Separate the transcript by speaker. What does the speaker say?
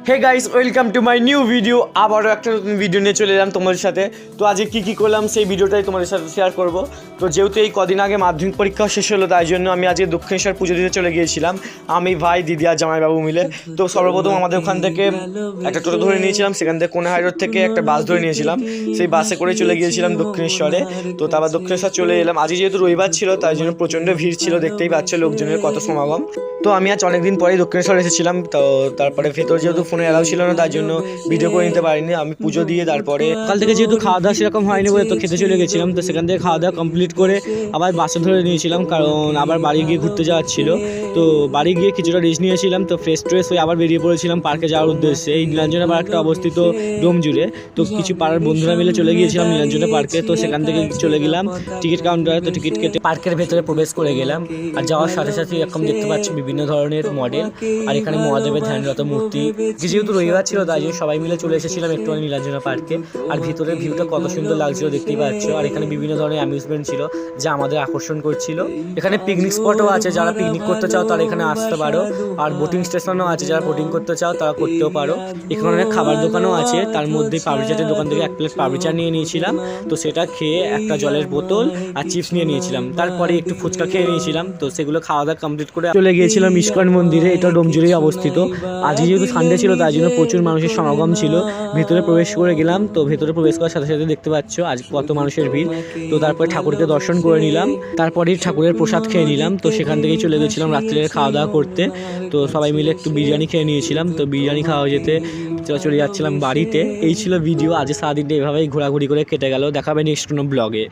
Speaker 1: Hey guys, welcome to my new video. আবারও একটা নতুন ভিডিও নিয়ে চলে এলাম তোমাদের সাথে। তো আজকে কী করলাম সেই ভিডিওটাই তোমাদের সাথে শেয়ার করব। তো যেহেতু এই কদিন আগে মাধ্যমিক পরীক্ষা শেষ হলো, তাই জন্য আমি আজকে দক্ষিণেশ্বর পুজো দিতে চলে গিয়েছিলাম, আমি, ভাই, দিদি আর জামাইবাবু মিলে। তো সর্বপ্রথম আমাদের ওখান থেকে একটা টোটো ধরে নিয়েছিলাম, সেখান থেকে কোনে হাই রোড থেকে একটা বাস ধরে নিয়েছিলাম, সেই বাসে করে চলে গিয়েছিলাম দক্ষিণেশ্বরে। তো তারপর দক্ষিণেশ্বর চলে এলাম। আজকে যেহেতু রবিবার ছিল, তাই জন্য প্রচণ্ড ভিড় ছিল, দেখতেই পাচ্ছ লোকজনের কত সমাগম। তো আমি আজ অনেকদিন পরেই দক্ষিণেশ্বর এসেছিলাম। তো তারপরে ভেতর যেহেতু ফোনে অ্যালাউ ছিল না, তার জন্য ভিডিও করে নিতে পারিনি। আমি পুজো দিয়ে তারপরে সকাল থেকে যেহেতু খাওয়া দাওয়া সেরকম হয়নি বলে তো খেতে চলে গেছিলাম। তো সেখান থেকে খাওয়া দাওয়া কমপ্লিট করে আবার বাসে ধরে নিয়েছিলাম, কারণ আবার বাড়ি গিয়ে ঘুরতে যাওয়ার ছিল। তো বাড়ি গিয়ে কিছুটা রেস্ট নিয়েছিলাম। তো ফ্রেশ ট্রেশ হয়ে আবার বেরিয়ে পড়েছিলাম পার্কে যাওয়ার উদ্দেশ্যে। এই নীলাঞ্জনা পার্কটা অবস্থিত ডোম জুড়ে। তো কিছু পাড়ার বন্ধুরা মিলে চলে গিয়েছিলাম নীলাঞ্জনা পার্কে। তো সেখান থেকে চলে গেলাম টিকিট কাউন্টারে। তো টিকিট কেটে পার্কের ভেতরে প্রবেশ করে গেলাম। আর যাওয়ার সাথে সাথে এরকম দেখতে পাচ্ছি বিভিন্ন ধরনের মডেল, আর এখানে মহাদেবের ধ্যানরত মূর্তি। যেহেতু রবিবার ছিল, তাই জন্য সবাই মিলে চলে এসেছিলাম একটুখানি নীলাঞ্জনা পার্কে। আর ভিতরের ভিউটা কত সুন্দর লাগছিল দেখতেই পাচ্ছ। আর এখানে বিভিন্ন ধরনের অ্যামিউজমেন্ট ছিল যা আমাদের আকর্ষণ করছিল। এখানে পিকনিক স্পটও আছে, যারা পিকনিক করতে চাও তারা এখানে আসতে পারো। আর বোটিং স্টেশনও আছে, যারা বোটিং করতে চাও তারা করতেও পারো। এখানে অনেক খাবার দোকানও আছে, তার মধ্যে পাপড়ি চাটের দোকান থেকে 1 প্লেট পাপড়ি চাট নিয়ে নিয়েছিলাম। তো সেটা খেয়ে একটা জলের বোতল আর চিপস নিয়ে নিয়েছিলাম। তারপরে একটু ফুচকা খেয়ে নিয়েছিলাম। তো সেগুলো খাওয়া দাওয়া কমপ্লিট করে চলে গিয়েছিলাম ইস্কন মন্দিরে। এটা ডোমজুড়েই অবস্থিত। আজকে যেহেতু সানডে ছিল, তাই জন্য প্রচুর মানুষের সমাগম ছিল। ভেতরে প্রবেশ করে গেলাম। তো ভেতরে প্রবেশ করার সাথে সাথে দেখতে পাচ্ছ আজ কত মানুষের ভিড়। তো তারপরে ঠাকুরকে দর্শন করে নিলাম, তারপরেই ঠাকুরের প্রসাদ খেয়ে নিলাম। তো সেখান থেকেই চলে গেছিলাম রাত্রে খাওয়া দাওয়া করতে। তো সবাই মিলে একটু বিরিয়ানি খেয়ে নিয়েছিলাম। তো বিরিয়ানি খাওয়া যেতে চলে যাচ্ছিলাম বাড়িতে। এই ছিল ভিডিও। আজ সারাদিনটা এভাবেই ঘোরাঘুরি করে কেটে গেল। দেখাবে নেক্সট কোনো ব্লগে।